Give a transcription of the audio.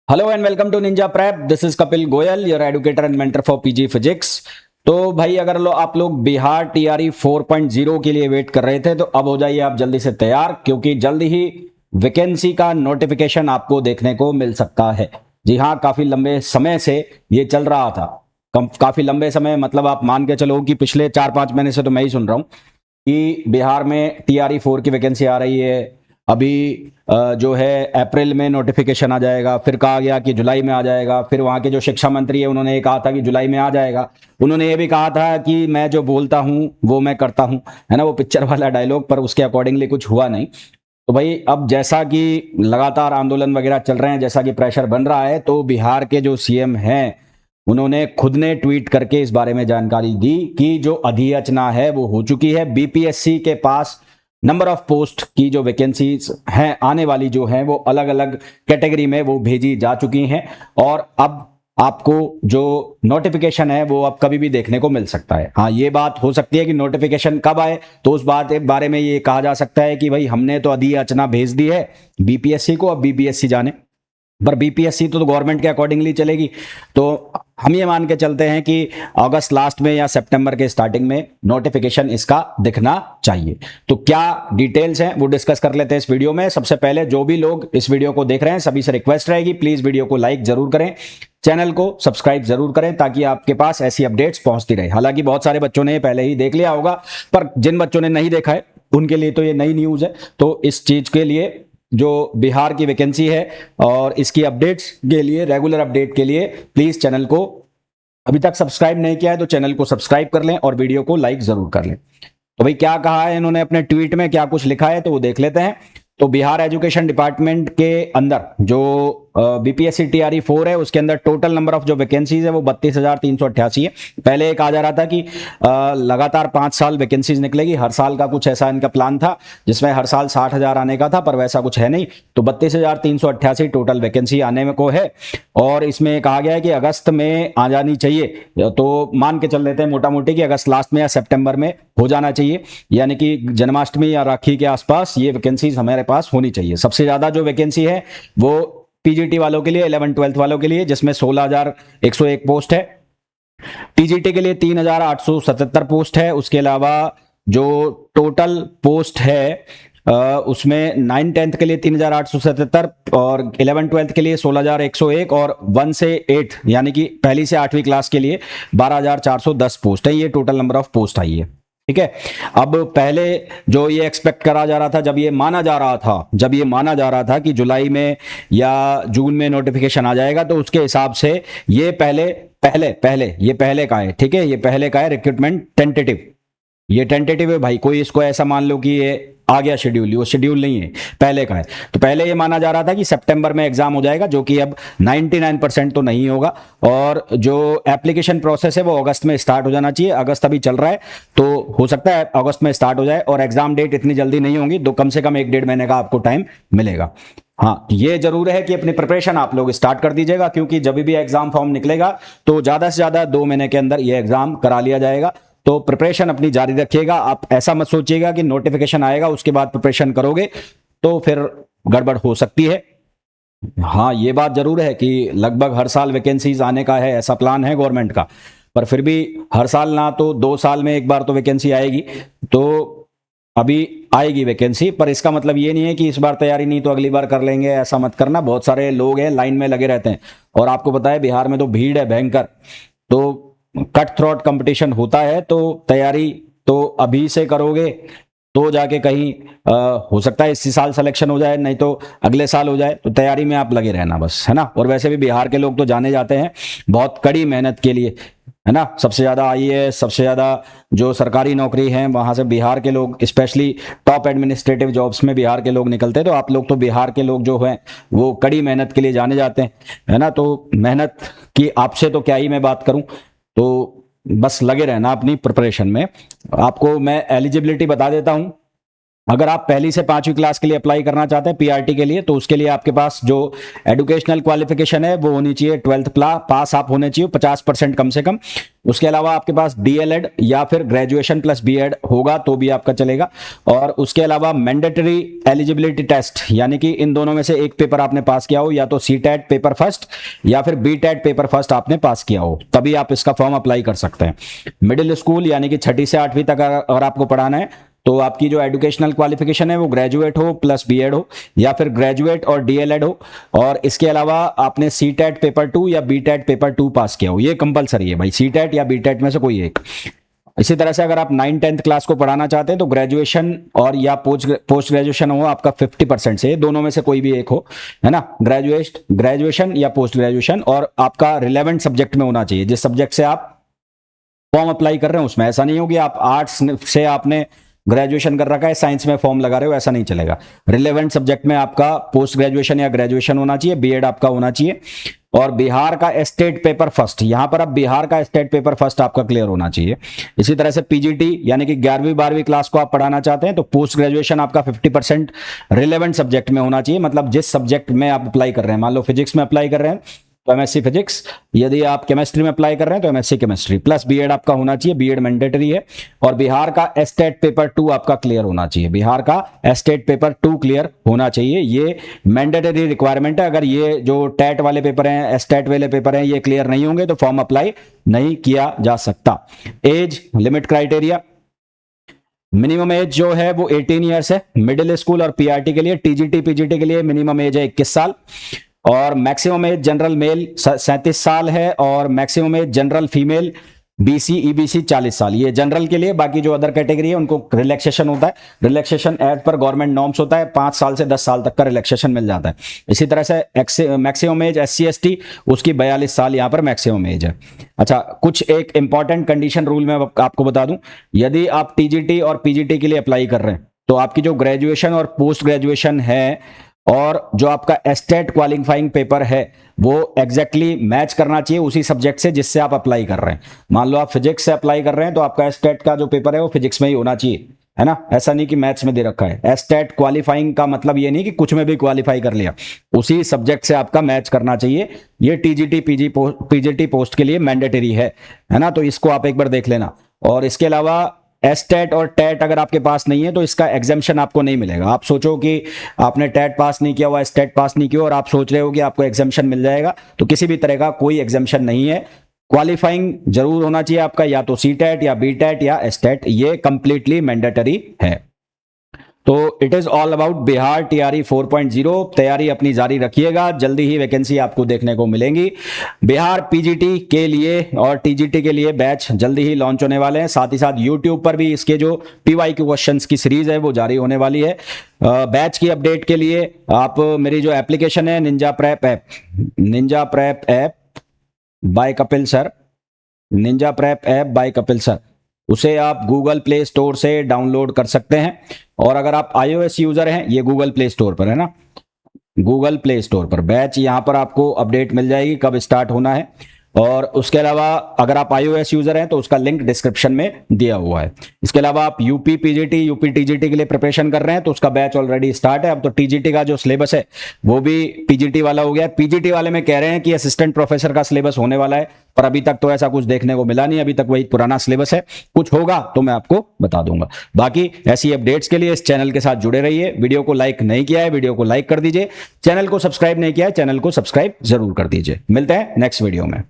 Hello and welcome to Ninja Prep. This is Kapil Goyal, your educator and mentor for PG physics. तो भाई अगर आप लोग बिहार टीआरई 4.0 के लिए वेट कर रहे थे तो अब हो जाइए आप जल्दी से तैयार, क्योंकि जल्दी ही वैकेंसी का नोटिफिकेशन आपको देखने को मिल सकता है। जी हाँ, काफी लंबे समय से ये चल रहा था। काफी लंबे समय मतलब आप मान के चलो कि पिछले 4-5 महीने से तो मैं ही सुन रहा हूँ कि बिहार में टीआरई 4 की वैकेंसी आ रही है। अभी जो है अप्रैल में नोटिफिकेशन आ जाएगा, फिर कहा गया कि जुलाई में आ जाएगा, फिर वहाँ के जो शिक्षा मंत्री है उन्होंने ये कहा था कि जुलाई में आ जाएगा। उन्होंने ये भी कहा था कि मैं जो बोलता हूँ वो मैं करता हूँ, है ना, वो पिक्चर वाला डायलॉग, पर उसके अकॉर्डिंगली कुछ हुआ नहीं। तो भाई अब जैसा कि लगातार आंदोलन वगैरह चल रहे हैं, जैसा कि प्रेशर बन रहा है, तो बिहार के जो सीएम हैं उन्होंने खुद ने ट्वीट करके इस बारे में जानकारी दी कि जो अधियाचना है वो हो चुकी है। बीपीएससी के पास नंबर ऑफ पोस्ट की जो वैकेंसीज हैं आने वाली जो हैं वो अलग अलग कैटेगरी में वो भेजी जा चुकी हैं, और अब आपको जो नोटिफिकेशन है वो अब कभी भी देखने को मिल सकता है। हाँ, ये बात हो सकती है कि नोटिफिकेशन कब आए, तो उस बात के बारे में ये कहा जा सकता है कि भाई हमने तो अधियाचना भेज दी है बीपीएससी को, अब बीपीएससी जाने। पर बीपीएससी तो गवर्नमेंट के अकॉर्डिंगली चलेगी, तो हम ये मान के चलते हैं कि अगस्त लास्ट में या सितंबर के स्टार्टिंग में नोटिफिकेशन इसका दिखना चाहिए। तो क्या डिटेल्स हैं वो डिस्कस कर लेते हैं इस वीडियो में। सबसे पहले जो भी लोग इस वीडियो को देख रहे हैं सभी से रिक्वेस्ट रहेगी, प्लीज वीडियो को लाइक जरूर करें, चैनल को सब्सक्राइब जरूर करें, ताकि आपके पास ऐसी अपडेट्स पहुंचती रहे। हालांकि बहुत सारे बच्चों ने पहले ही देख लिया होगा, पर जिन बच्चों ने नहीं देखा है उनके लिए तो ये नई न्यूज है। तो इस चीज के लिए जो बिहार की वैकेंसी है और इसकी अपडेट्स के लिए, रेगुलर अपडेट के लिए, प्लीज चैनल को अभी तक सब्सक्राइब नहीं किया है तो चैनल को सब्सक्राइब कर लें और वीडियो को लाइक जरूर कर लें। तो भाई क्या कहा है इन्होंने अपने ट्वीट में, क्या कुछ लिखा है तो वो देख लेते हैं। तो बिहार एजुकेशन डिपार्टमेंट के अंदर जो बीपीएससी टीआरई 4 है उसके अंदर टोटल नंबर ऑफ जो वैकेंसीज है वो 32,388 है। पहले कहा जा रहा था कि लगातार 5 साल वैकेंसीज निकलेगी, हर साल का कुछ ऐसा इनका प्लान था जिसमें हर साल 60,000 आने का था, पर वैसा कुछ है नहीं। तो 32,388 टोटल वैकेंसी आने में को है, और इसमें कहा गया है कि अगस्त में आ जानी चाहिए। तो मान के चल लेते हैं मोटा मोटी कि अगस्त लास्ट में या सितंबर में हो जाना चाहिए, यानी कि जन्माष्टमी या राखी के आसपास ये वैकेंसीज हमारे पास होनी चाहिए। सबसे ज्यादा जो वैकेंसी है वो पीजीटी वालों के लिए, 11-12 वालों के लिए, जिसमें 16,101 पोस्ट है। टीजीटी के लिए 3,877 पोस्ट है। उसके अलावा जो टोटल पोस्ट है उसमें 9-10 के लिए 3,877 और 11-12 के लिए 16,101 और 1 से 8 यानी कि पहली से 8वीं क्लास के लिए 12,410 पोस्ट है। ये टोटल नंबर ऑफ पोस्ट आई है, ठीक है। अब पहले जो ये एक्सपेक्ट करा जा रहा था, जब ये माना जा रहा था कि जुलाई में या जून में नोटिफिकेशन आ जाएगा, तो उसके हिसाब से ये पहले का है, ठीक है। ये पहले का है रिक्रूटमेंट टेंटेटिव, ये टेंटेटिव है भाई। कोई इसको ऐसा मान लो कि ये आ गया शेड्यूल, वो शेड्यूल नहीं है, पहले का है। तो पहले ये माना जा रहा था कि सितंबर में एग्जाम हो जाएगा, जो कि अब 99% तो नहीं होगा, और जो एप्लीकेशन प्रोसेस है वो अगस्त में स्टार्ट हो जाना चाहिए। अगस्त अभी चल रहा है, तो हो सकता है अगस्त में स्टार्ट हो जाए, और एग्जाम डेट इतनी जल्दी नहीं होगी, तो कम से कम 1-1.5 महीने का आपको टाइम मिलेगा। हाँ, ये जरूर है कि अपनी प्रिपरेशन आप लोग स्टार्ट कर दीजिएगा, क्योंकि जब भी एग्जाम फॉर्म निकलेगा तो ज्यादा से ज्यादा 2 महीने के अंदर ये एग्जाम करा लिया जाएगा। तो प्रिपरेशन अपनी जारी रखिएगा। आप ऐसा मत सोचिएगा कि नोटिफिकेशन आएगा उसके बाद प्रिपरेशन करोगे तो फिर गड़बड़ हो सकती है। हाँ, ये बात जरूर है कि लगभग हर साल वैकेंसीज आने का है, ऐसा प्लान है गवर्नमेंट का, पर फिर भी हर साल ना तो 2 साल में एक बार तो वैकेंसी आएगी। तो अभी आएगी वैकेंसी, पर इसका मतलब ये नहीं है कि इस बार तैयारी नहीं तो अगली बार कर लेंगे, ऐसा मत करना। बहुत सारे लोग हैं लाइन में लगे रहते हैं, और आपको पता है बिहार में तो भीड़ है भयंकर, तो कट थ्रोट कंपटीशन होता है। तो तैयारी तो अभी से करोगे तो जाके कहीं हो सकता है इसी साल सिलेक्शन हो जाए, नहीं तो अगले साल हो जाए। तो तैयारी में आप लगे रहना बस, है ना। और वैसे भी बिहार के लोग तो जाने जाते हैं बहुत कड़ी मेहनत के लिए, है ना। सबसे ज्यादा आईएएस, सबसे ज्यादा जो सरकारी नौकरी है वहां से बिहार के लोग, स्पेशली टॉप एडमिनिस्ट्रेटिव जॉब्स में बिहार के लोग निकलते हैं। तो आप लोग तो बिहार के लोग जो हैं वो कड़ी मेहनत के लिए जाने जाते हैं, है ना। तो मेहनत की आपसे तो क्या ही मैं बात करूं, तो बस लगे रहना अपनी प्रिपरेशन में। आपको मैं एलिजिबिलिटी बता देता हूं अगर आप पहली से 5वीं क्लास के लिए अप्लाई करना चाहते हैं पीआरटी के लिए, तो उसके लिए आपके पास जो एजुकेशनल क्वालिफिकेशन है वो होनी चाहिए 12th पास आप होने चाहिए 50% कम से कम। उसके अलावा आपके पास डीएलएड या फिर ग्रेजुएशन प्लस बीएड होगा तो भी आपका चलेगा। और उसके अलावा मैंडेटरी एलिजिबिलिटी टेस्ट, यानी कि इन दोनों में से एक पेपर आपने पास किया हो, या तो सीटेट पेपर फर्स्ट या फिर बीटेट पेपर फर्स्ट आपने पास किया हो, तभी आप इसका फॉर्म अप्लाई कर सकते हैं। मिडिल स्कूल यानी कि 6ठी से 8वीं तक अगर आपको पढ़ाना है तो आपकी जो एजुकेशनल क्वालिफिकेशन है वो ग्रेजुएट हो प्लस बीएड हो, या फिर ग्रेजुएट और डीएलएड हो। और इसके अलावा आपने सीटेट पेपर 2 या बीटेट पेपर 2 पास किया हो, ये कंपलसरी है भाई, सीटेट या बीटेट में से कोई एक। इसी तरह से अगर आप 9th-10th क्लास को पढ़ाना चाहते हैं तो ग्रेजुएशन और या पोस्ट ग्रेजुएशन हो आपका 50% से, दोनों में से कोई भी एक हो, है ना, ग्रेजुएशन या पोस्ट ग्रेजुएशन, और आपका रिलेवेंट सब्जेक्ट में होना चाहिए, जिस सब्जेक्ट से आप फॉर्म अप्लाई कर रहे हैं उसमें। ऐसा नहीं हो कि आप आर्ट्स से आपने ग्रेजुएशन कर रखा है, साइंस में फॉर्म लगा रहे हो, ऐसा नहीं चलेगा। रिलेवेंट सब्जेक्ट में आपका पोस्ट ग्रेजुएशन या ग्रेजुएशन होना चाहिए, बीएड आपका होना चाहिए। और बिहार का स्टेट पेपर फर्स्ट, यहां पर अब बिहार का स्टेट पेपर फर्स्ट आपका क्लियर होना चाहिए। इसी तरह से पीजीटी यानी कि 11वीं 12वीं क्लास को आप पढ़ाना चाहते हैं तो पोस्ट ग्रेजुएशन आपका 50% रिलेवेंट सब्जेक्ट में होना चाहिए, मतलब जिस सब्जेक्ट में आप अप्लाई कर रहे हैं। मान लो फिजिक्स में अप्लाई कर रहे हैं तो एमएससी फिजिक्स, यदि आप केमिस्ट्री में अप्लाई कर रहे हैं तो एमएससी केमिस्ट्री प्लस बीएड आपका होना चाहिए, बीएड मैंडेटरी है। और बिहार का स्टेट पेपर 2 आपका क्लियर होना चाहिए, बिहार का स्टेट पेपर 2 क्लियर होना चाहिए, ये मैंडेटरी रिक्वायरमेंट है। अगर ये जो टेट वाले पेपर हैं, स्टेट वाले पेपर हैं, ये क्लियर नहीं होंगे तो फॉर्म अप्लाई नहीं किया जा सकता। Age limit criteria, minimum age जो है वो 18 ईयर्स है मिडिल स्कूल और पीआरटी के लिए। टीजीटी पीजीटी के लिए मिनिमम एज है 21 साल, और मैक्सिमम एज जनरल मेल 37 साल है, और maximum age general female BC EBC 40 साल, ये जनरल के लिए। बाकी जो अदर कैटेगरी है उनको रिलैक्सेशन होता है, रिलैक्सेशन एज पर गवर्नमेंट नॉर्म्स होता है, 5 साल से 10 साल तक का रिलैक्सेशन मिल जाता है। इसी तरह से मैक्सिमम एज एससी एसटी उसकी 42 साल यहाँ पर मैक्सिमम एज है। अच्छा, कुछ एक इंपॉर्टेंट कंडीशन रूल में आपको बता दूं, यदि आप टीजीटी और पीजीटी के लिए अप्लाई कर रहे हैं तो आपकी जो ग्रेजुएशन और पोस्ट ग्रेजुएशन है और जो आपका स्टेट क्वालिफाइंग पेपर है वो एग्जैक्टली मैच करना चाहिए उसी सब्जेक्ट से जिससे आप अप्लाई कर रहे हैं। मान लो आप फिजिक्स से अप्लाई कर रहे हैं तो आपका स्टेट का जो पेपर है वो फिजिक्स में ही होना चाहिए, है ना, ऐसा नहीं कि मैथ्स में दे रखा है। स्टेट क्वालिफाइंग का मतलब ये नहीं कि कुछ में भी क्वालिफाई कर लिया, उसी सब्जेक्ट से आपका मैच करना चाहिए। ये टीजीटी पीजीटी पोस्ट के लिए मैंडेटरी है ना, तो इसको आप एक बार देख लेना। और इसके अलावा एस्टेट और टेट अगर आपके पास नहीं है तो इसका एग्जाम्शन आपको नहीं मिलेगा। आप सोचो कि आपने टेट पास नहीं किया हुआ, स्टेट पास नहीं किया और आप सोच रहे हो कि आपको एग्जाम्शन मिल जाएगा, तो किसी भी तरह का कोई एग्जाम्शन नहीं है। क्वालिफाइंग जरूर होना चाहिए आपका, या तो सीटेट या बीटेट या एस्टेट, ये कंप्लीटली मैंडेटरी है। तो it is all about Bihar TRE 4.0। तैयारी अपनी जारी रखिएगा, जल्दी ही वैकेंसी आपको देखने को मिलेंगी। बिहार पीजीटी के लिए और टीजीटी के लिए बैच जल्दी ही लॉन्च होने वाले हैं। साथ ही साथ यूट्यूब पर भी इसके जो पीवाईक्यू क्वेश्चंस की सीरीज है वो जारी होने वाली है। बैच की अपडेट के लिए आप मेरी जो एप्लीकेशन है Ninja prep app by Kapil sir, Ninja prep app by Kapil sir, उसे आप गूगल प्ले स्टोर से डाउनलोड कर सकते हैं। और अगर आप iOS यूजर हैं, ये गूगल प्ले स्टोर पर है ना, गूगल प्ले स्टोर पर बैच यहां पर आपको अपडेट मिल जाएगी कब स्टार्ट होना है। और उसके अलावा अगर आप iOS यूजर हैं तो उसका लिंक डिस्क्रिप्शन में दिया हुआ है। इसके अलावा आप यूपी पीजीटी यूपी टीजीटी के लिए प्रिपरेशन कर रहे हैं तो उसका बैच ऑलरेडी स्टार्ट है। अब तो टीजीटी का जो सिलेबस है वो भी पीजीटी वाला हो गया। पीजीटी वाले में कह रहे हैं कि असिस्टेंट प्रोफेसर का सिलेबस होने वाला है, पर अभी तक तो ऐसा कुछ देखने को मिला नहीं, अभी तक वही पुराना सिलेबस है। कुछ होगा तो मैं आपको बता दूंगा। बाकी ऐसी अपडेट्स के लिए इस चैनल के साथ जुड़े रहिए। वीडियो को लाइक नहीं किया है, वीडियो को लाइक कर दीजिए। चैनल को सब्सक्राइब नहीं किया है, चैनल को सब्सक्राइब जरूर कर दीजिए। मिलते हैं नेक्स्ट वीडियो में।